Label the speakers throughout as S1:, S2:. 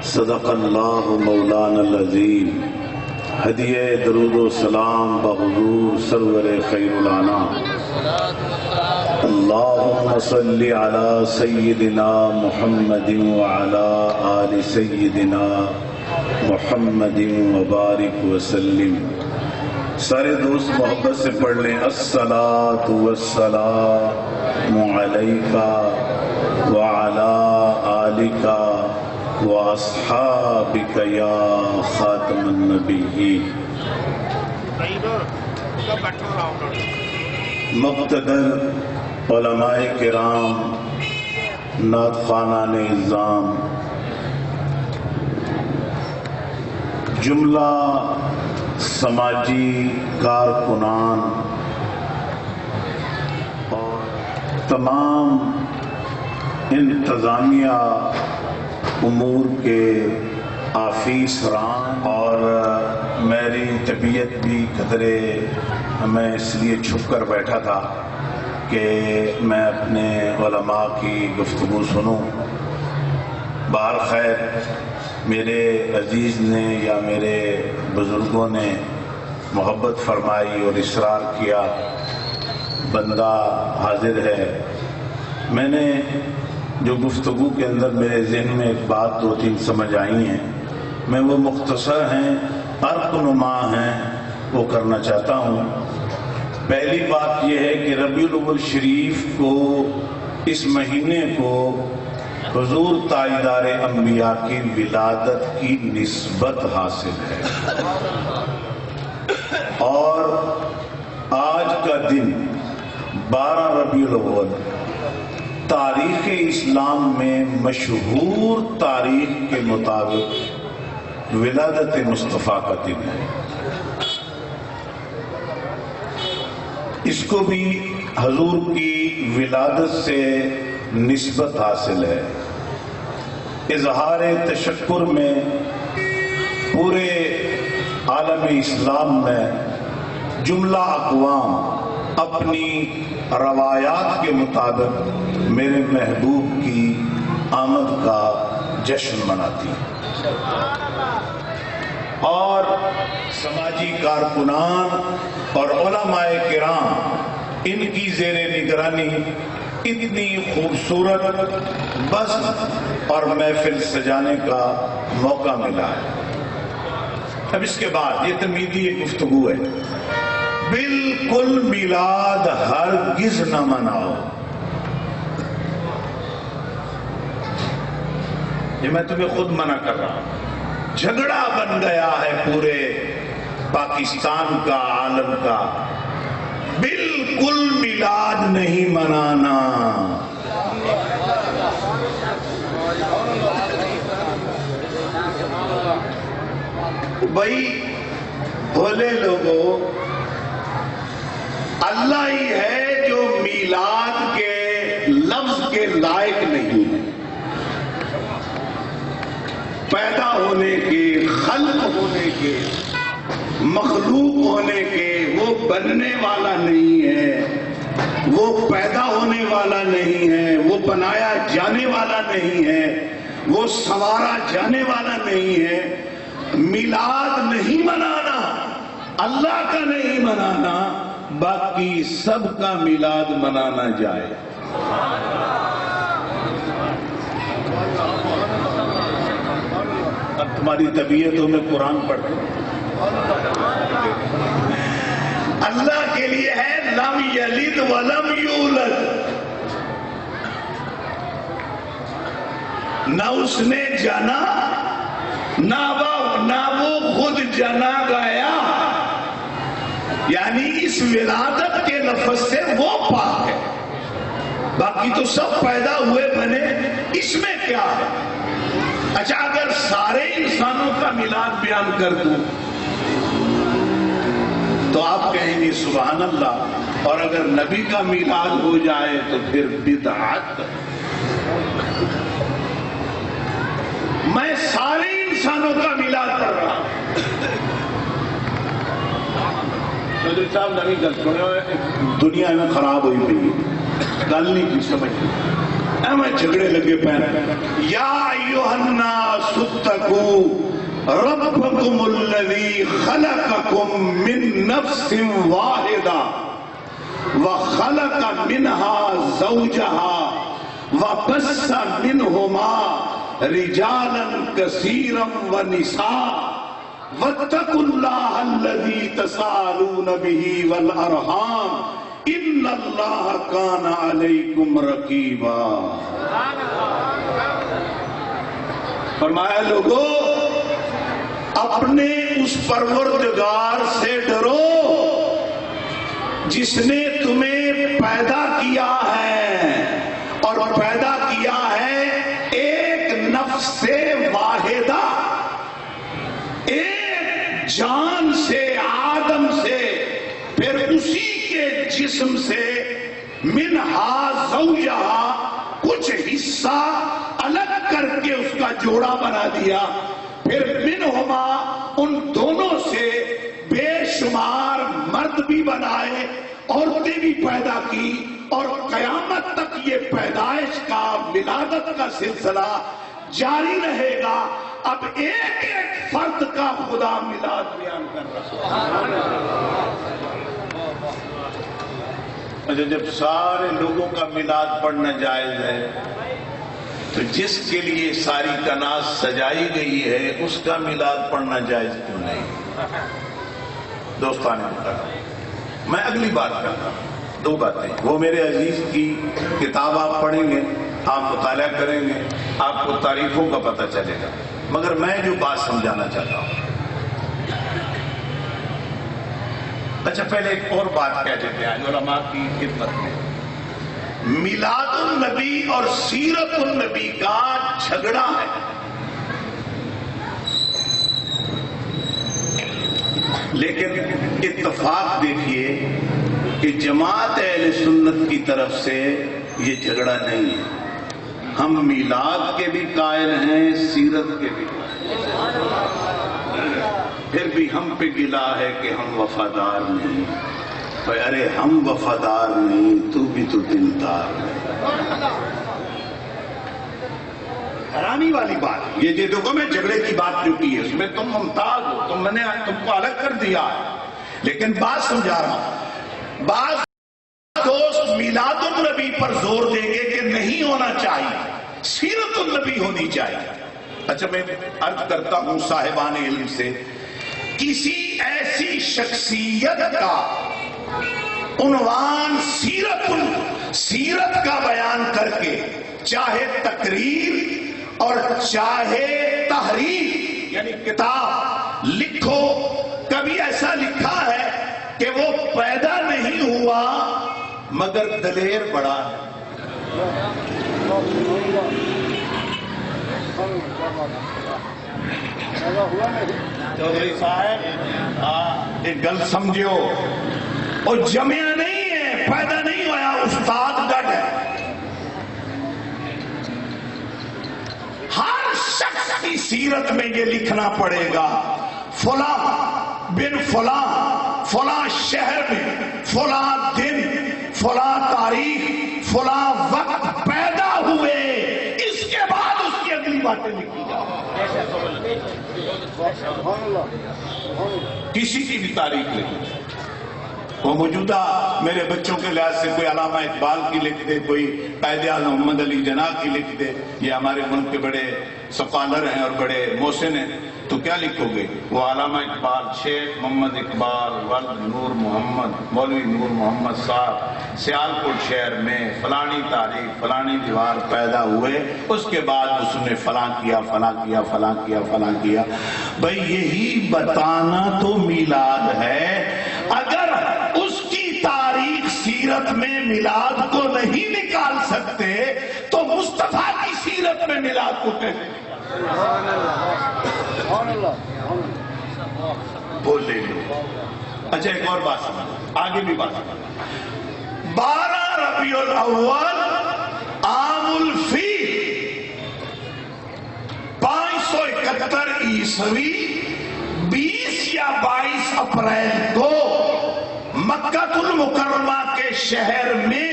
S1: صدق اللہ مولانا العظیم۔ ہدیہ درود و سلام بحضور سرور خیر الانام۔ اللہم صلی علی سیدنا محمد وعلی آل سیدنا محمد وبارک وسلم۔ سارے دوست محبت سے پڑھ لیں، الصلاۃ والسلام علیک وعلی آلک واصحابک یا خاتم النبیین۔ مقتدر علماء کرام، نعت خوانان اعظام، جملہ سماجی کارکنان اور تمام انتظامیہ امور کے آفیسران، اور میری طبیعت بھی قدرے میں اس لیے چھپ کر بیٹھا تھا کہ میں اپنے علماء کی گفتگو سنوں۔ بہر خیر، میرے عزیز نے یا میرے بزرگوں نے محبت فرمائی اور اصرار کیا، بندہ حاضر ہے۔ میں نے جو گفتگو کے اندر میرے ذہن میں ایک بات دو تین سمجھ آئی ہیں، میں وہ مختصر ہیں، عرق نما ہیں، وہ کرنا چاہتا ہوں۔ پہلی بات یہ ہے کہ ربیع الاول شریف کو، اس مہینے کو حضور تاجدار انبیاء کی ولادت کی نسبت حاصل ہے، اور آج کا دن 12 ربیع الاول تاریخ اسلام میں مشہور تاریخ کے مطابق ولادت مصطفیٰ کا دن ہے۔ اس کو بھی حضور کی ولادت سے نسبت حاصل ہے۔ اظہار تشکر میں پورے عالم اسلام میں جملہ اقوام اپنی روایات کے مطابق میرے محبوب کی آمد کا جشن مناتی ہیں، اور سماجی کارکنان اور علماء کرام ان کی زیر نگرانی اتنی خوبصورت بس اور محفل سجانے کا موقع ملا ہے۔ اب اس کے بعد یہ تمہیدی ایک گفتگو ہے۔ بالکل میلاد ہرگز نہ مناؤ، یہ میں تمہیں خود منع کر رہا ہوں۔ جھگڑا بن گیا ہے پورے پاکستان کا، عالم کا، بالکل میلاد نہیں منانا۔ بھائی بھولے لوگوں، اللہ ہی ہے جو میلاد کے لفظ کے لائق نہیں ہے۔ پیدا ہونے کے، خلق ہونے کے، مخلوق ہونے کے، وہ بننے والا نہیں ہے، وہ پیدا ہونے والا نہیں ہے، وہ بنایا جانے والا نہیں ہے، وہ سنوارا جانے والا نہیں ہے۔ میلاد نہیں منانا، اللہ کا نہیں منانا، باقی سب کا میلاد منانا جائے۔ اب تمہاری طبیعتوں میں قرآن پڑھتے اللہ کے لیے ہے لم یلد ولم یولد، نہ اس نے جنا نہ وہ خود جنا گیا، یعنی اس ولادت کے لفظ سے وہ پاک ہے، باقی تو سب پیدا ہوئے بنے، اس میں کیا ہے؟ اچھا، اگر سارے انسانوں کا میلاد بیان کر دوں تو آپ کہیں گے سبحان اللہ، اور اگر نبی کا میلاد ہو جائے تو پھر بدعت۔ میں سارے انسانوں کا میلاد کر رہا ہوں۔ چودھری صاحب نبی گل سنو، دنیا میں خراب ہوئی پئی، گل نہیں کی سمجھ، میں جھگڑے لگے پے، یا ایھا الناس النَّاسُ اتَّقُوا رَبَّكُمُ الَّذِي خَلَقَكُم مِّن نَّفْسٍ وَاحِدَةٍ وَخَلَقَ مِنْهَا زَوْجَهَا وَبَثَّ مِنْهُمَا رِجَالًا كَثِيرًا وَنِسَاءً وَاتَّقُوا اللَّهَ الَّذِي تَسَاءَلُونَ بِهِ وَالْأَرْحَامَ إِنَّ اللَّهَ كَانَ عَلَيْكُمْ رَقِيبًا۔ فرمایا لوگو اپنے اس پروردگار سے ڈرو جس نے تمہیں پیدا کیا ہے اور پیدا کیا ہے ایک نفس سے واحدہ، ایک جان سے، آدم سے، پھر اسی کے جسم سے منہا زوجہا کچھ حصہ الگ کر کے اس کا جوڑا بنا دیا، پھر منہما ان دونوں سے بے شمار مرد بھی بنائے، عورتیں بھی پیدا کی، اور قیامت تک یہ پیدائش کا، ولادت کا سلسلہ جاری رہے گا۔ اب ایک ایک فرد کا خدا میلاد بیان کر رہا ہے۔ جب سارے لوگوں کا میلاد پڑھنا جائز ہے تو جس کے لیے ساری کائنات سجائی گئی ہے اس کا میلاد پڑھنا جائز کیوں نہیں؟ دوستان محترم، میں اگلی بات کرتا ہوں، دو باتیں، وہ میرے عزیز کی کتاب آپ پڑھیں گے، آپ مطالعہ کریں گے، آپ کو تاریخوں کا پتہ چلے گا، مگر میں جو بات سمجھانا چاہتا ہوں، اچھا پہلے ایک اور بات کہہ دیتے ہیں علماء کی خدمت میں۔ میلاد النبی اور سیرت النبی کا جھگڑا ہے، لیکن اتفاق دیکھیے کہ جماعت اہل سنت کی طرف سے یہ جھگڑا نہیں ہے، ہم میلاد کے بھی قائل ہیں، سیرت کے بھی قائل ہیں، پھر بھی ہم پہ گلا ہے کہ ہم وفادار نہیں۔ ارے ہم وفادار نہیں، تو بھی تو دلدار ہے۔ حیرانی والی بات یہ دیکھو، میں جھگڑے کی بات جو کی ہے اس میں تم ممتاز ہو، میں نے تم کو الگ کر دیا ہے، لیکن بات سمجھا رہا ہوں۔ بعض دوست میلاد النبی پر زور دیں گے کہ نہیں ہونا چاہیے، سیرت النبی ہونی چاہیے۔ اچھا میں عرض کرتا ہوں صاحبان علم سے، کسی ایسی شخصیت کا عنوان سیرت کا بیان کر کے، چاہے تقریر اور چاہے تحریر یعنی کتاب لکھو، کبھی ایسا لکھا ہے کہ وہ پیدا نہیں ہوا مگر دلیر بڑا ہے۔ چودھری صاحب ایک گل سمجھو، وہ جمع نہیں ہے، پیدا نہیں ہوا، استاد ڈٹ ہے۔ ہر شخص کی سیرت میں یہ لکھنا پڑے گا، فلاں بن فلاں، فلاں شہر میں، فلاں دن، فلاں تاریخ، فلاں وقت پیدا ہوئے، اس کے بعد اس کی اگلی باتیں لکھی جائیں۔ کسی کی بھی تاریخ لکھی، وہ موجودہ میرے بچوں کے لحاظ سے کوئی علامہ اقبال کی لکھ دے، کوئی قائد اعظم محمد علی جناح کی لکھ دے، یہ ہمارے ملک کے بڑے سکالر ہیں اور بڑے محسن ہیں، تو کیا لکھو گے؟ وہ علامہ اقبال، شیخ محمد اقبال ولد نور محمد، مولوی نور محمد صاحب سیالکوٹ شہر میں فلانی تاریخ فلانی دیوار پیدا ہوئے، اس کے بعد اس نے فلاں کیا فلاں کیا فلاں کیا فلاں کیا۔ بھئی یہی بتانا تو میلاد ہے۔ اگر اس کی تاریخ سیرت میں میلاد کو نہیں نکال سکتے تو مصطفیٰ کی سیرت میں میلاد کو کیسے بولے لو؟ اچھا ایک اور بات سمجھ، آگے بھی بات سمجھ، 12 ربیع الاول عام الفیل 571 عیسوی 20 یا 22 اپریل کو مکہ المکرمہ کے شہر میں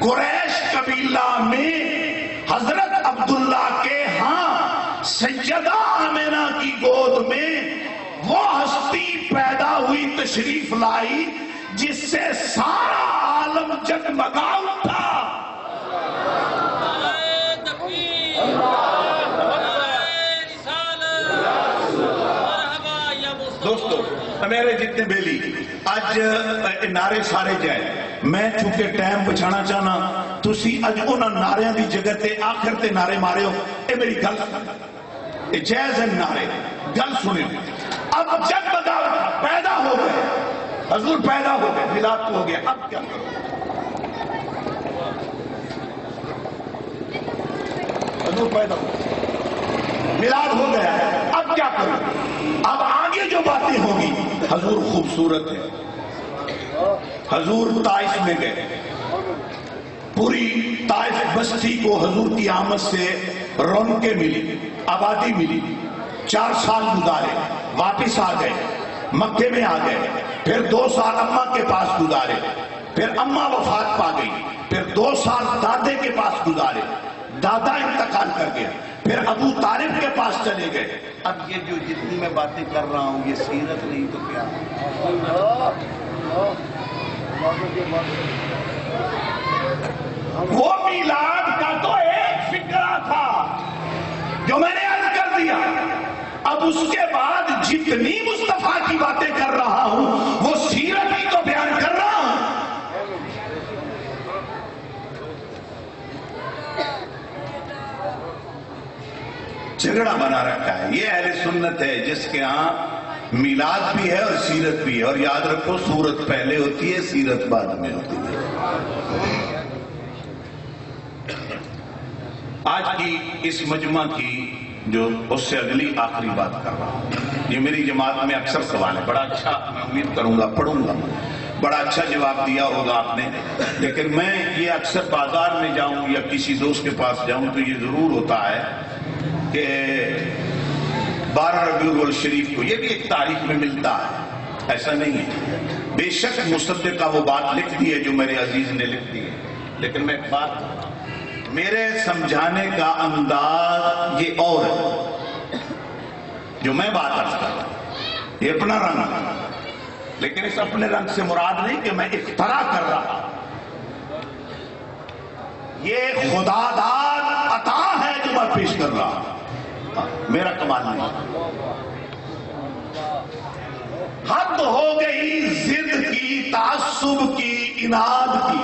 S1: قریش قبیلہ میں حضرت عبداللہ کے ہاں سیدہ آمینہ کی گود میں وہ ہستی پیدا ہوئی، تشریف لائی، جس سے سارا عالم جگمگا اٹھا۔ دوستو میرے جتنے بیلی اج نعرے سارے جائے، میں چونکہ ٹائم بچانا چاہنا، تسی اج انہاں نعریاں دی جگہ تے آخر تے نعرے مارے ہو۔ اے میری گل جائز ہے، نعرے گل سنیں۔ اب جگمگا پیدا ہو گئے، حضور پیدا ہو گئے، میلاد ہو گیا، اب کیا کرو؟ حضور پیدا ہو گئے، میلاد ہو گیا، اب کیا کرو؟ اب آگے جو باتیں ہوں گی، حضور خوبصورت ہے، حضور طائف میں گئے، پوری طائف بستی کو حضور کی آمد سے رونقیں ملی، آبادی ملی، 4 سال گزارے، واپس آ گئے، مکے میں آ گئے، پھر 2 سال اماں کے پاس گزارے، پھر اماں وفات پا گئی، پھر 2 سال دادے کے پاس گزارے، دادا انتقال کر گیا، پھر ابو طالب کے پاس چلے گئے۔ اب یہ جو جتنی میں باتیں کر رہا ہوں یہ سیرت نہیں تو کیا؟ وہ میلاد کا تو ایک فکرہ تھا جو میں نے عرض کر دیا، اب اس کے بعد جتنی مصطفیٰ کی باتیں کر رہا ہوں وہ سیرت ہی تو بیان کر رہا ہوں۔ جھگڑا بنا رکھا ہے، یہ اہل سنت ہے جس کے ہاں میلاد بھی ہے اور سیرت بھی ہے، اور یاد رکھو سورت پہلے ہوتی ہے، سیرت بعد میں ہوتی ہے۔ آج کی اس مجمع کی جو اس سے اگلی آخری بات کر رہا ہوں، یہ میری جماعت میں اکثر سوال ہے، بڑا اچھا میں امید کروں گا پڑھوں گا، بڑا اچھا جواب دیا ہوگا آپ نے، لیکن میں یہ اکثر بازار میں جاؤں یا کسی دوست کے پاس جاؤں تو یہ ضرور ہوتا ہے کہ 12 ربیع الاول شریف کو، یہ بھی ایک تاریخ میں ملتا ہے، ایسا نہیں ہے، بے شک مصدقہ وہ بات لکھ دی ہے جو میرے عزیز نے لکھ دی ہے، لیکن میں ایک بات میرے سمجھانے کا انداز یہ اور ہے، جو میں بات عرض کر رہا ہوں یہ اپنا رنگ ہے، لیکن اس اپنے رنگ سے مراد نہیں کہ میں اختراع کر رہا، یہ خدا داد عطا ہے جو میں پیش کر رہا ہوں، میرا کمال نہیں۔ حد ہو گئی ضد کی، تعصب کی، اناد کی،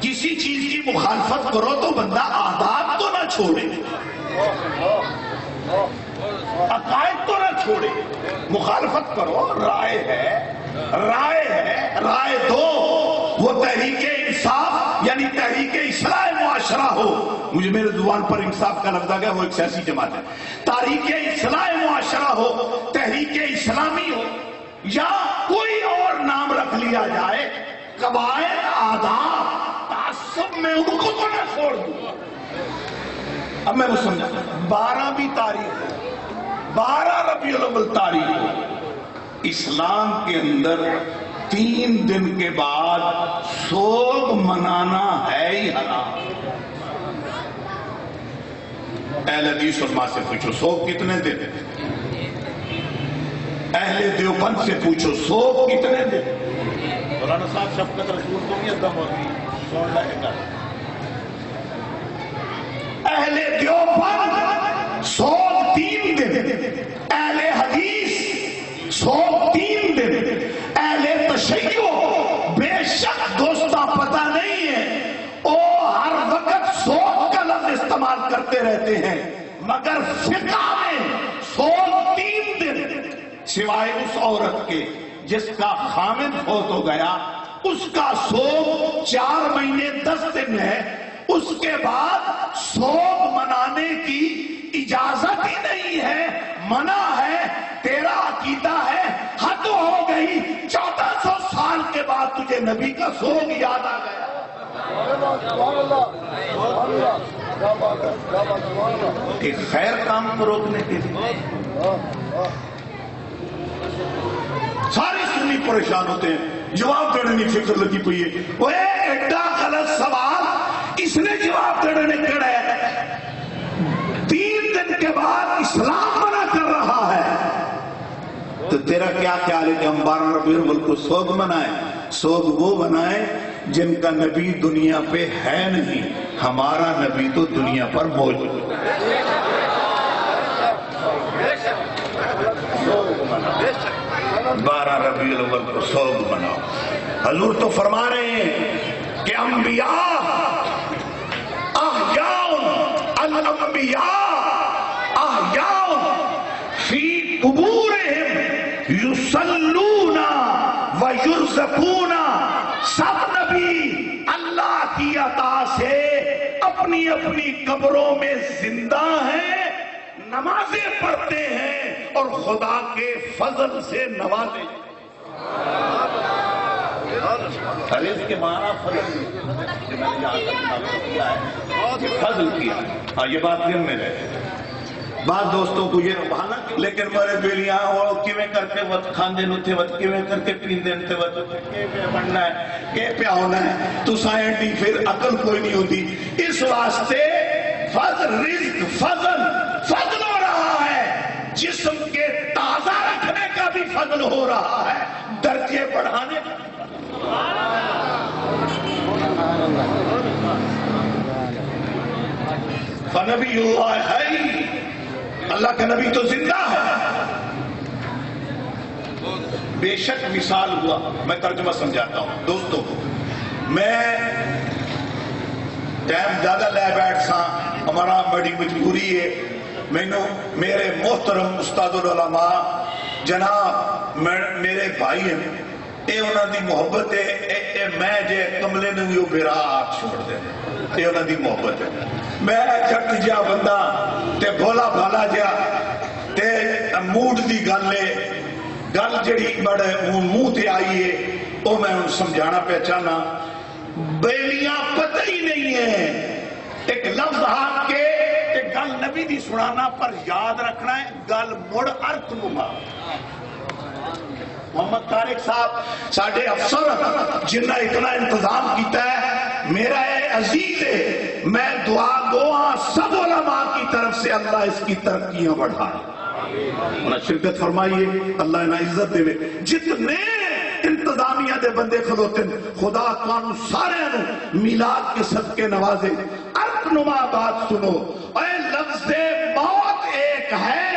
S1: کسی چیز کی مخالفت کرو تو بندہ آداب تو نہ چھوڑے، عقائد تو نہ چھوڑے، مخالفت کرو، رائے ہے، رائے دو، وہ تحریک انصاف یعنی تحریک اصلاح معاشرہ ہو، مجھے میرے زبان پر انصاف کا لفظ آ گیا، وہ ایک سیاسی جماعت ہے، تحریک اصلاح معاشرہ ہو، تحریک اسلامی ہو، یا کوئی اور نام رکھ لیا جائے، قواعد آداب تعصب میں ان کو تو نہ چھوڑ دوں۔ اب میں وہ سمجھا 12ویں تاریخ 12 ربیع الاول تاریخ اسلام کے اندر 3 دن کے بعد سوگ منانا ہے ہی حرام۔ اہل حدیث علماء سے پوچھو سوگ کتنے دن، اہل دیوبند سے پوچھو سوگ کتنے دن، مولانا صاحب شفقت رسول کو نہیں ادم ہوتی سن لائے گا، اہل دیوبند سوگ 3 دن، اہل حدیث سوگ 3 دن، اہل تشیع بے شک دوستہ پتہ نہیں ہے او ہر وقت سوگ کا لفظ استعمال کرتے رہتے ہیں، مگر فقہ میں سوگ 3 دن، سوائے اس عورت کے جس کا خامد فوت ہو گیا اس کا سوگ 4 مہینے 10 دن ہے، اس کے بعد سوگ منانے کی اجازت ہی نہیں ہے، منع ہے، تیرا عقیدہ ہے، حد ہو گئی، 1400 سال کے بعد تجھے نبی کا سوگ یاد آ گیا۔ ایک خیر کام کو روکنے کے لیے سارے سنی پریشان ہوتے ہیں، جواب دینے کی فکر لگی پئی ہے، وہ ایڈا غلط سوال اس نے جواب دینے کڑا ہے، 3 دن کے بعد اسلام منع کر رہا ہے، تو تیرا کیا خیال ہے کہ ہم 12 ربیع الاول کو سوگ منائیں؟ سوگ وہ منائیں جن کا نبی دنیا پہ ہے نہیں، ہمارا نبی تو دنیا پر موجود ہے۔ 12 ربیع الاول کو سوگ مناؤ۔ حضور تو فرما رہے ہیں کہ انبیاء احیاء، الانبیاء احیاء فی قبورہم یصلون ویرزقون، سب نبی اللہ کی عطا سے اپنی اپنی قبروں میں زندہ ہیں، نمازیں پڑھتے ہیں اور خدا کے فضل سے نوازے۔ فضل کے معنی فضل کہ میں نے یہاں تک کیا ہے فضل کیا ہے، ہاں یہ بات دل میں رہے۔ بعض دوستوں کو یہ بہانا لیکن مرے بیلیاں اور کیویں کر کے وقت کھاندے نو تھے وقت کیویں کر کے پیندے نو تھے وقت کیویں بننا ہے کہ پیا ہونا ہے، تو سائنٹی پھر عقل کوئی نہیں ہوتی۔ اس واسطے فضل رزق فضل ہو رہا ہے، جسم کے تازہ رکھنے کا بھی فضل ہو رہا ہے، درجے بڑھانے کا۔ فنبی اللہ ہے، اللہ کا نبی تو زندہ ہے۔ بے شک مثال ہوا، میں ترجمہ سمجھاتا ہوں دوستوں کو۔ میں ٹائم زیادہ لے بیٹھ سا، ہمارا بڑی مجبوری ہے۔ میرے محترم استاد العلماء جناب میرے بھائی ہیں، اے انہاں دی محبت ہے، اے میں جے کملے نوں یوں بیرا آپ چھوڑ دے، اے انہاں دی محبت ہے۔ میں جھٹ جا بندہ تے بھولا بھالا جا تے موڈ دی گل جڑی بڑے منہ تے آئی ہے وہ میں ان سمجھانا پہچانا۔ بیلیاں پتہ ہی نہیں ہے، ایک لفظ ہاتھ کے ایک گل نبی دی سنانا پر یاد رکھنا ہے، گل مڑ ارت نما۔ محمد طارق صاحب ساڑھے افسر جنہ اتنا انتظام کیتا ہے، میرا اے عزیز ہے، میں دعا گوا سب علماء کی طرف سے اللہ اس کی ترقیاں بڑھائے، انہیں شرکت فرمائیے، اللہ انہیں عزت دے۔ جتنے انتظامیہ دے بندے کھلوتے ہیں، خدا قانون سارے انہوں میلاد کے صدقے نوازے۔ ارک نما بات سنو، اے لفظ موت ایک ہے۔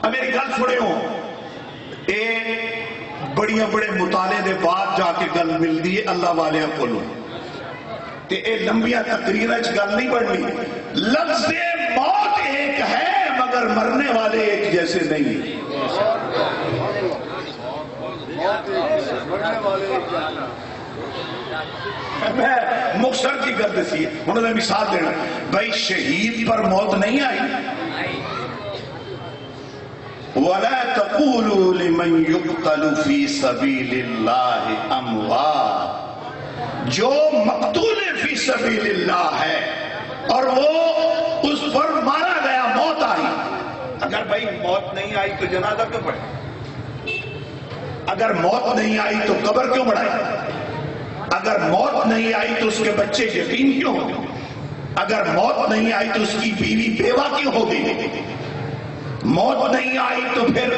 S1: میری گل سنے ہو، اے بڑیاں بڑے مطالعے دے بعد جا کے گل مل دی ہے اللہ والیاں کو لوں تے اے لمبیاں تقریریں گل نہیں بڑھنی۔ لفظ موت ایک ہے مگر مرنے والے ایک جیسے نہیں۔ میں مختصر کی گل دسی، انہوں نے مثال دینا، بھائی شہید پر موت نہیں آئی۔ وَلَا تَقُولُوا لِمَنْ يُقْتَلُ فِي سَبِيلِ اللَّهِ أَمْوَاتٌ، جو مقتول فی سبیل اللہ ہے اور وہ اس پر مارا گیا، موت آئی۔ اگر بھائی موت نہیں آئی تو جنازہ کیوں پڑھے؟ اگر موت نہیں آئی تو قبر کیوں بڑھائی؟ اگر موت نہیں آئی تو اس کے بچے یتیم کیوں ہو گئے؟ اگر موت نہیں آئی تو اس کی بیوی بیوہ کیوں ہو گئی؟ موت نہیں آئی تو پھر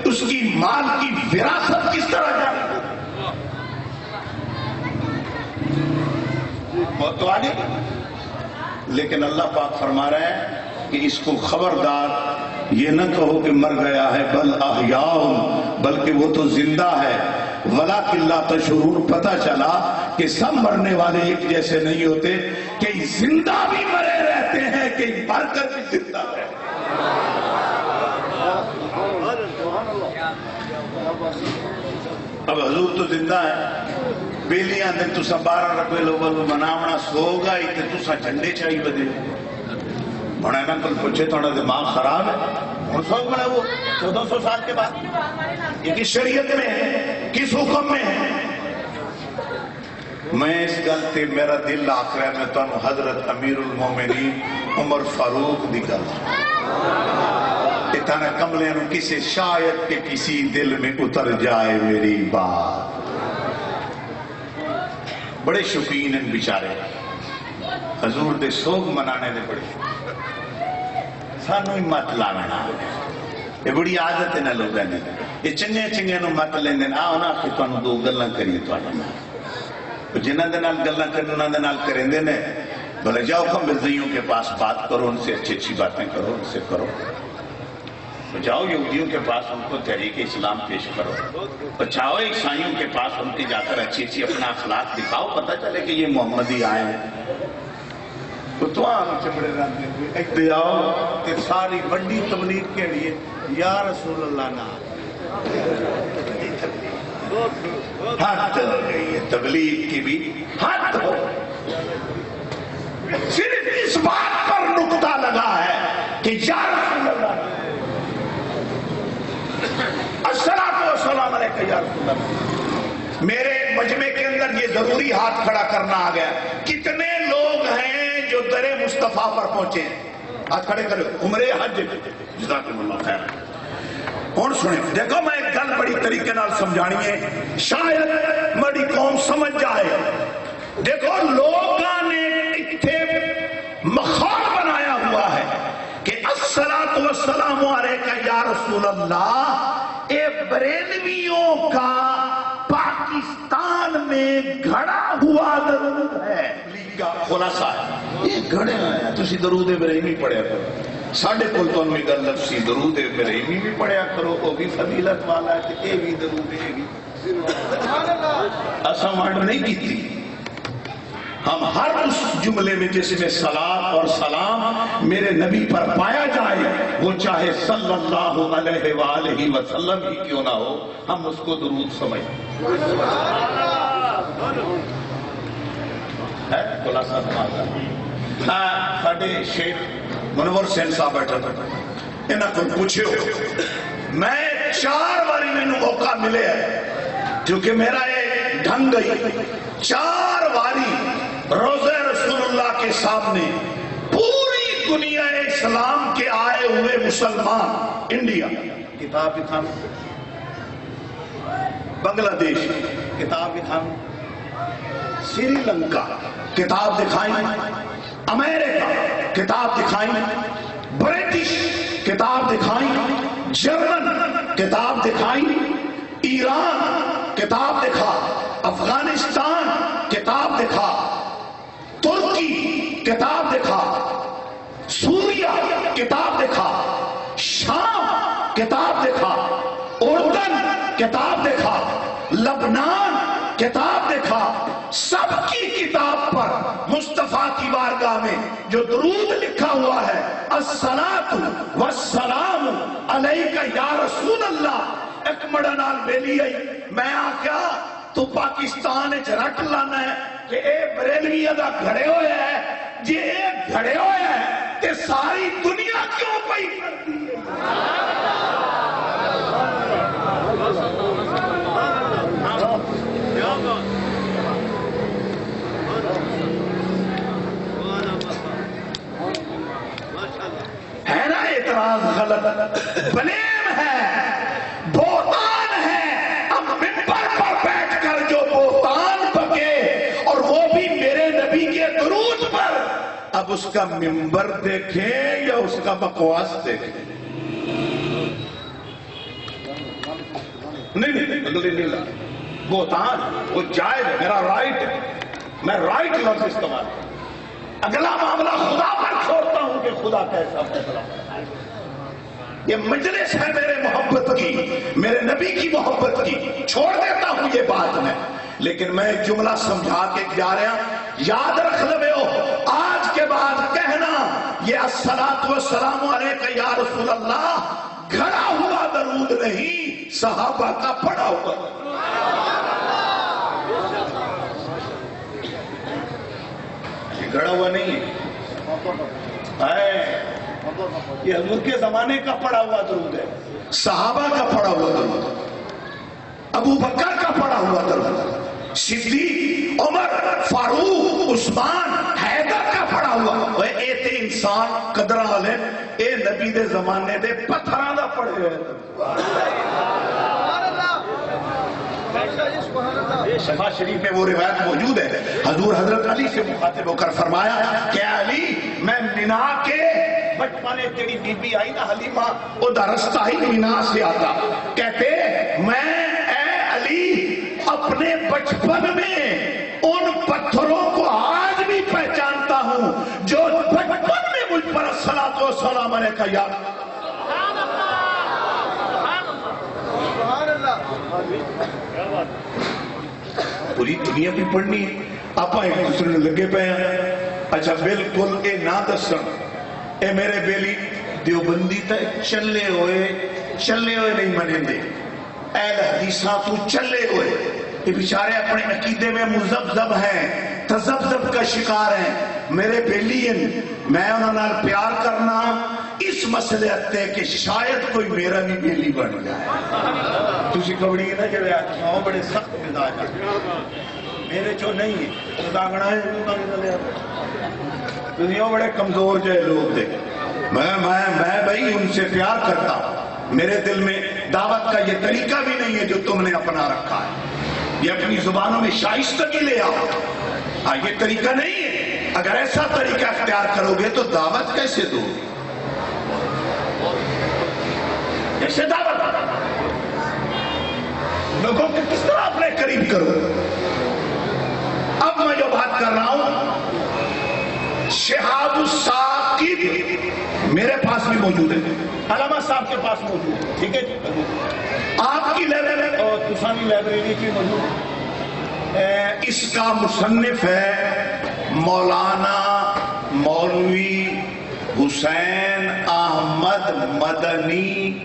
S1: اس کی مال کی وراثت کس طرح جائے؟ موت تو آنی، لیکن اللہ پاک فرما رہے ہیں کہ اس کو خبردار یہ نہ کہو کہ مر گیا ہے، بل احیاء، بلکہ وہ تو زندہ ہے۔ ولیکن لا تشعرون، پتہ چلا کہ سب مرنے والے ایک جیسے نہیں ہوتے، کہ زندہ بھی مرے رہتے ہیں، کہ مر کر بھی زندہ ہے۔ اب حضور تو زندہ ہے، بیلیاں دن تسا 12 ربیع الاول مناونا سوگا ہی تے تسا جھنڈے چاہیے بدے۔ بڑا نا کل پوچھے تھوڑا دماغ خراب ہے، اور سوگ بنا وہ 1400 سال کے بعد، یہ کس شریعت میں ہے، کس حکم میں ہے؟ میں اس گل تے میرا دل آکھ رہا ہے، میں تو حضرت امیر المومنین عمر فاروق دی گل اتنا کملے نو کسی شاید کہ کسی دل میں اتر جائے میری بات۔ بڑے شوقین ہیں بیچارے، حضور دے سوگ منانے دے بڑے سانو ہی مت لانا یہ بڑی عادت ہے نا لوگوں نے یہ چنگے چنگے نو مت لیندے آؤ نا کہ تانوں دو گلاں کریے تواڈے نال جنہاں دے نال گلاں کرن انہاں دے نال کریندے نے بھلے جاؤ کم مرزیوں کے پاس بات کرو ان سے اچھی اچھی باتیں کرو ان سے کرو جاؤ یہودیوں کے پاس ان کو تحریک اسلام پیش کرو جاؤ عیسائیوں کے پاس ان کی جا کر اچھی اچھی اپنا اخلاق دکھاؤ پتہ چلے کہ یہ محمدی آئے ہیں تو آم چپڑے رہتے ہیں ایک دے آؤ کہ ساری بڑی تبلیغ کے لیے یا رسول اللہ نا حد ہو گئی ہے تبلیغ کی بھی حد ہو صرف اس بات پر نقطہ لگا ہے کہ یا رسول اللہ السلام علیکم یا رسول اللہ میرے مجمع کے اندر یہ ضروری ہاتھ کھڑا کرنا آ گیا کتنے لوگ ہیں جو در مصطفیٰ پر پہنچے ہاتھ کھڑے کرو عمرے حج جزاکم اللہ خیر کون سنیں دیکھو میں ایک گل بڑی طریقے نال سمجھانی ہے شاید بڑی قوم سمجھ جائے دیکھو لوگاں نے اتھے مخال بنایا ہوا ہے کہ الصلاۃ والسلام علیکہ یا رسول اللہ اے بریلویوں کا پاکستان میں گھڑا ہوا درود ہے خلاصہ ہے یہ گھڑے ہیں تسی درود ابراہیمی پڑھیا کرو ساڑھے کل تو انہوں گل لفظی درود ابراہیمی بھی پڑھیا کرو وہ بھی فضیلت والا ہے کہ اے بھی درود اے بھی ایسا مانڈ نہیں کی تھی ہم ہر اس جملے میں جس میں صلاۃ اور سلام میرے نبی پر پایا جائے وہ چاہے صلی اللہ علیہ وآلہ وسلم ہی کیوں نہ ہو ہم اس کو درود سمجھیں ہے خلاصہ سماتا ساڑھے شیخ منور سین صاحب بیٹھا تھا انہاں کو پوچھو میں 4 باری میں موقع ملے ہے کیونکہ میرا یہ ڈھنگ گئی 4 باری روزہ رسول اللہ کے سامنے پوری دنیا اسلام کے آئے ہوئے مسلمان انڈیا کتاب دکھاؤں بنگلہ دیش کتاب دکھاؤں سری لنکا کتاب دکھائیں امریکہ کتاب دکھائیں برٹش کتاب دکھائیں جرمن کتاب دکھائیں ایران کتاب دکھا افغانستان کتاب دکھا ترکی کتاب دکھا سوریا کتاب دکھا شام کتاب دکھا اردن کتاب دکھا لبنان کتاب دکھا سب کی کتاب پر مصطفیٰ کی بارگاہ میں جو درود لکھا ہوا ہے الصلاۃ والسلام علیکہ یا رسول اللہ ایک مڑنال بیلی آئی میں آکیا تو پاکستان رٹ لانا ہے کہ اے بریلوی ادا گھڑے ہوئے ہیں جی اے گھڑے ہوئے ہیں کہ ساری دنیا کیوں پئی کرتی ہے نا اعتراض غلط بلیم ہے بہتان ہے اب ممبر پر بیٹھ کر جو بہتان پکے اور وہ بھی میرے نبی کے درود پر اب اس کا ممبر دیکھیں یا اس کا بکواس دیکھیں نہیں اگلی نہیں لگا بہتان وہ جائز ہے میرا رائٹ ہے میں رائٹ لفظ استعمال کروں اگلا معاملہ خدا پر چھوڑتا ہوں کہ خدا کیسا فیصلہ یہ مجلس ہے میرے محبت کی میرے نبی کی محبت کی چھوڑ دیتا ہوں یہ بات میں لیکن میں ایک جملہ سمجھا کے جا رہا یاد رکھ لو آج کے بعد کہنا یہ الصلاۃ والسلام علیکہ یا رسول اللہ گھڑا ہوا درود نہیں صحابہ کا پڑھا ہوا گھڑا ہوا نہیں ہے یہ حضور کے زمانے کا پڑھا ہوا درود ہے صحابہ کا پڑھا ہوا درود ابو بکر کا پڑھا ہوا درود صدیق عمر فاروق عثمان حیدر کا پڑھا ہوا اے تے انسان قدرہ والے اے نبی دے زمانے دے پتھراں دا پڑھے ہوئے شفا شریف میں وہ روایت موجود ہے حضور حضرت علی سے مخاطب ہو کر فرمایا کہ علی میں منا کے بچپنے تیری بی بی آئی نا حلیمہ او دا رستہ ہی مینا سے آتا، کہتے میں اے علی اپنے بچپن میں ان پتھروں کو آج بھی پہچانتا ہوں جو بچپن میں مجھ پر الصلاۃ والسلام علیہ کا یاد۔ پوری دنیا بھی پڑھنی ہے، آپ ایک دوسرے لگے پہ ہیں۔ اچھا بالکل اے نہ دسن اے میرے بیلی دیوبندی تے چلے ہوئے نہیں منیں دے، اہل حدیثاں تو چلے ہوئے، یہ بیچارے اپنے عقیدے میں مذبذب ہیں، تذبذب کا شکار ہیں۔ میرے بیلی میں انہوں نے پیار کرنا اس مسئلے اتے کہ شاید کوئی میرا بھی بیلی بن جائے۔ تُسی کبڑی نہ جڑے آتھاؤں بڑے سخت مزاج ہیں، میرے جو نہیں ہے داغنا ہے، تُسی بڑے کمزور جائے لوگ دے۔ میں بھائی ان سے پیار کرتا ہوں، میرے دل میں دعوت کا یہ طریقہ بھی نہیں ہے جو تم نے اپنا رکھا ہے، یہ اپنی زبانوں میں شائستگی لے آؤ، یہ طریقہ نہیں ہے۔ اگر ایسا طریقہ اختیار کرو گے تو دعوت کیسے دو گے؟ کیسے دعوت لوگوں کو کس طرح اپنے قریب کرو؟ اب میں جو بات کر رہا ہوں شہاب الثاقب میرے پاس بھی موجود ہے، علامہ صاحب کے پاس موجود ہے، ٹھیک ہے جی، آپ کی لائبریری اور تسانی لائبریری کی موجود ہے۔ اس کا مصنف ہے مولانا مولوی حسین احمد مدنی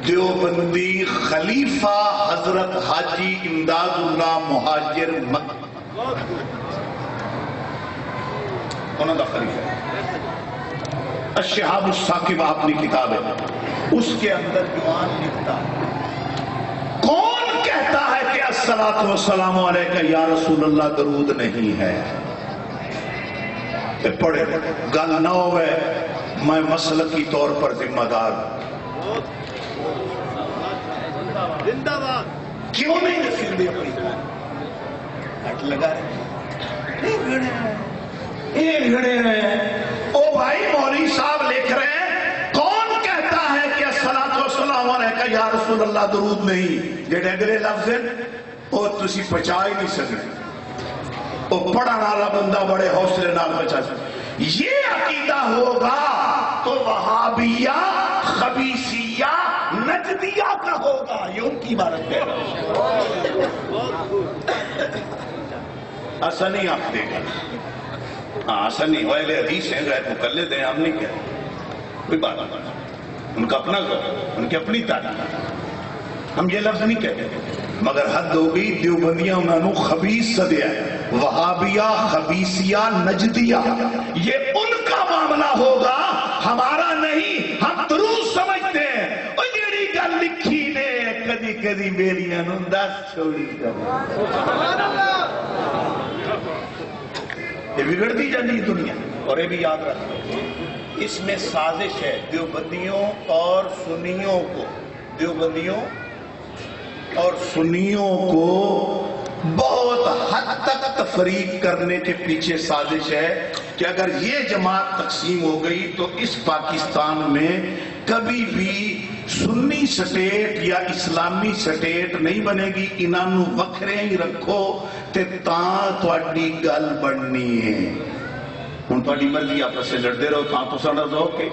S1: دیوبندی، خلیفہ حضرت حاجی امداد اللہ مہاجر مکی، انہوں نے خلیفہ الشہاب الثاقب اپنی کتاب ہے، اس کے اندر جوان لکھتا کون کہتا ہے کہ الصلاۃ والسلام علیکہ یا رسول اللہ درود نہیں ہے؟ پڑھے گل نہ ہوئے میں مسلکی طور پر ذمہ دار ہوں۔ کیوں نہیں نصیب دے اپنی ہٹ لگا ہے، ایک گھڑے ہیں۔ او بھائی مولوی صاحب لکھ رہے ہیں کون کہتا ہے کہ الصلاۃ والسلام علیکہ یا رسول اللہ درود نہیں؟ جڑے اگلے لفظ ہیں وہ تسی پہنچا ہی نہیں سکتے، وہ پڑھا والا بندہ بڑے حوصلے نال بچا سکتے۔ یہ عقیدہ ہوگا تو وہابیہ خبیثیہ نجدیہ کا ہوگا، یہ ان کی عبارت ہے۔ ایسا نہیں آپ دے گا، ہاں ایسا نہیں، اہل حدیث ہیں، غیر مقلد ہیں، ہم نہیں کہتے، کوئی بات نہیں، ان کا اپنا ان کی اپنی تعلیم، ہم یہ لفظ نہیں کہتے، مگر حد ہو گئی دیوبندیاں انہوں نے خبیث سدیا ہے، وہابیہ خبیثیہ نجدیہ، یہ ان کا معاملہ ہوگا، ہمارا نہیں۔ ہم دروس سمجھتے ہیں، اور جیڑی گل لکھی نے کدی کدی بیلیاں نوں دس چھوڑی کر یہ بگڑتی جاتی دنیا۔ اور یہ بھی یاد رکھو اس میں سازش ہے دیوبندیوں اور سنیوں کو، دیوبندیوں اور سنیوں کو بہت حد تک تفریق کرنے کے پیچھے سازش ہے کہ اگر یہ جماعت تقسیم ہو گئی تو اس پاکستان میں کبھی بھی سنی سٹیٹ یا اسلامی سٹیٹ نہیں بنے گی، انہوں وکھرے ہی رکھو تے تاں تواڈی گل بننی ہے۔ ہوں تھوڑی مرضی آپس سے لڑتے رہو، تاں تو سڑا رہو کہ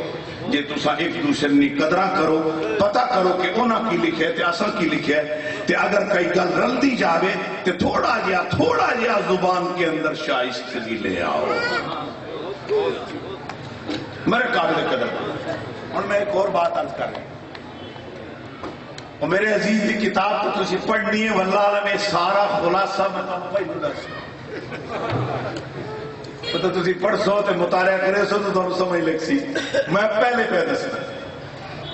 S1: جی تسا ایک دوسرے کی قدرہ کرو، پتہ کرو کہ انہاں کی لکھے تے اصل کی لکھے تے اگر کئی گل رلدی جاوے تے تھوڑا جہا زبان کے اندر شائستگی لے آؤ۔ میرے قابل قدر ہوں میں ایک اور بات عرض کر رہا ہوں، میرے عزیز کی کتاب تو تسی پڑھنی ہے، واللہ میں سارا خلاصہ میں تمہیں درس تو تسی پڑھ سو تے مطالعہ کرے سو تو تم سمجھ لگ سی۔ میں پہلے پیدا سے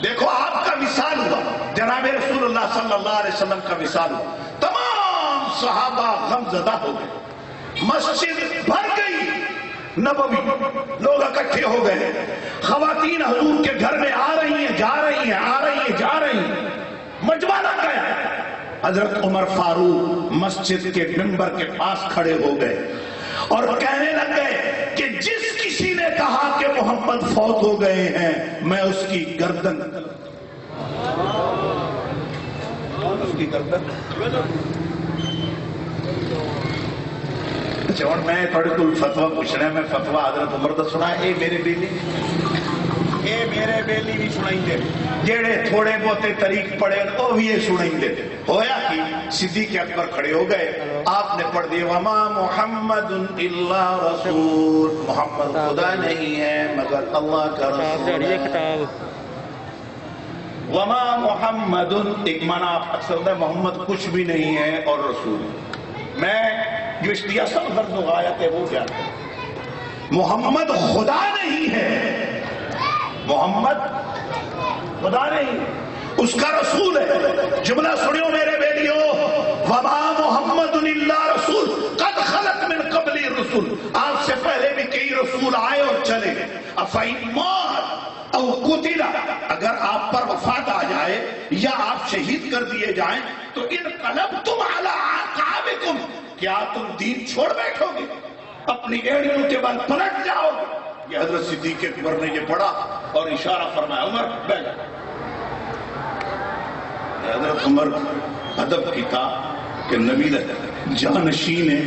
S1: دیکھو آپ کا مثال ہوا، جناب رسول اللہ صلی اللہ علیہ وسلم کا مثال ہوا، تمام صحابہ غمزدہ ہو گئے، مسجد بھر گئی نبوی، لوگ اکٹھے ہو گئے، خواتین حضور کے گھر میں آ رہی ہیں جا رہی ہیں، آ رہی ہیں جا رہی ہیں، مجمع لگ گیا۔ حضرت عمر فاروق مسجد کے منبر کے پاس کھڑے ہو گئے اور کہنے لگ گئے کہ جس کسی نے کہا کہ محمد فوت ہو گئے ہیں میں اس کی گردن اچھا ہوں میں تھوڑے کو فتوا پوچھنا ہے میں فتوا حضرت عمر دا سنا اے میرے بیلی بھی سنائیں دے جیڑے تھوڑے بہتے طریق پڑے وہ بھی یہ سنائیں دے ہویا کہ صدیق اکبر کھڑے ہو گئے آپ نے پڑھ دی وما محمد الا رسول محمد خدا نہیں ہے مگر اللہ کا رسول ہے وما محمد ایک معنی آپ اکثر ہوتا ہے محمد کچھ بھی نہیں ہے اور رسول میں جو اشتیا سب درد و غایت ہے وہ کیا محمد خدا نہیں ہے محمد خدا نہیں اس کا رسول ہے جملہ سنیو میرے بیٹیوں وما محمد الا رسول قد خلت من قبل الرسول آپ سے پہلے بھی کئی رسول آئے اور چلے افئن مات او قتل اگر آپ پر وفات آ جائے یا آپ شہید کر دیے جائیں تو انقلبتم علی اعقابکم کیا تم دین چھوڑ بیٹھو گے اپنی ایڑیوں کے بعد پلٹ جاؤ گے یہ حضرت صدیق اکبر نے یہ پڑھا اور اشارہ فرمایا عمر بیٹھ جا حضرت عمر ادب کی تھا کہ نبی جانشین ہے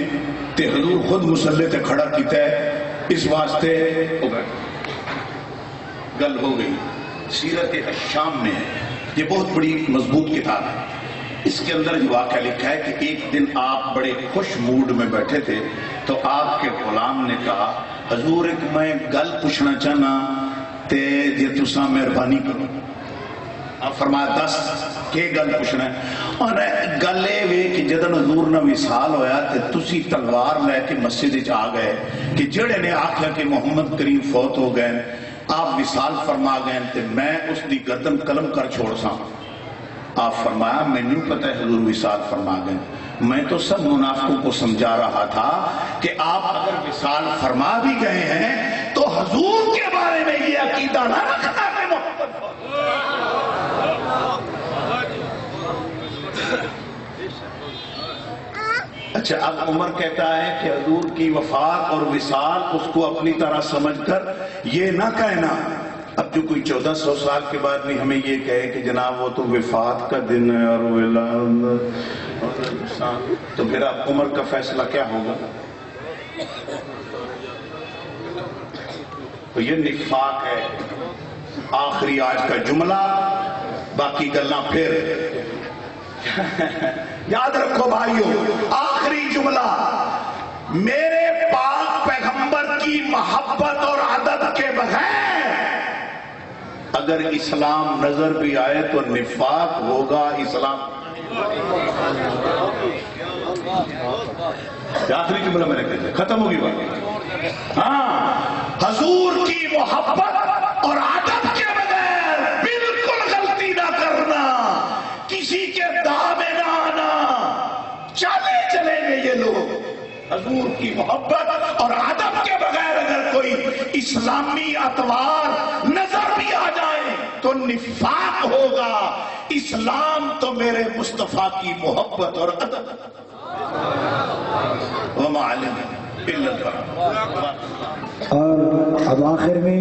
S1: تے حضور خود مسلح تے کھڑا کیتا ہے اس واسطے گل ہو گئی سیرت الشام میں یہ بہت بڑی مضبوط کتاب ہے اس کے اندر جو واقعہ لکھا ہے کہ ایک دن آپ بڑے خوش موڈ میں بیٹھے تھے تو آپ کے غلام نے کہا حضور ایک میں گل پوچھنا چاہنا تے جے تساں مہربانی کرو آپ فرمایا دس کہ گل پوچھنا ہے اور گل اے وے کہ جدن حضور نہ وصال ہویا تے تسی تلوار لے کے مسجد وچ آ گئے کہ جڑے نے آکھیا کہ محمد کریم فوت ہو گئے آپ وصال فرما گئے تے میں اس دی گردن قلم کر چھوڑ سا آپ فرمایا میں نہیں پتہ حضور وصال فرما گئے میں تو سب منافقوں کو سمجھا رہا تھا کہ آپ اگر وصال فرما بھی گئے ہیں تو حضور کے بارے میں یہ عقیدہ نہ رکھنا کہ محمد اچھا اب عمر کہتا ہے کہ حضور کی وفات اور وصال اس کو اپنی طرح سمجھ کر یہ نہ کہنا اب جو کوئی 1400 سال کے بعد بھی ہمیں یہ کہے کہ جناب وہ تو وفات کا دن ہے اور تو پھر اب عمر کا فیصلہ کیا ہوگا تو یہ نفاق ہے آخری آج کا جملہ باقی گلنا پھر یاد رکھو بھائیو آخری جملہ میرے پاک پیغمبر کی محبت اور عدد کے بغیر اگر اسلام نظر بھی آئے تو نفاق ہوگا اسلام آخری جملہ میں نے کہا ختم ہوگی بات ہاں حضور کی محبت اور عدد کے بغیر بالکل غلطی نہ کرنا کسی کے داء میں نہ آنا چلے چلیں گے یہ لوگ حضور کی محبت اور ادب کے بغیر اگر کوئی اسلامی اطوار نظر بھی آ جائے تو نفاق ہوگا اسلام تو میرے مصطفیٰ کی محبت اور ادب وما علم الا اللہ اور اب آخر میں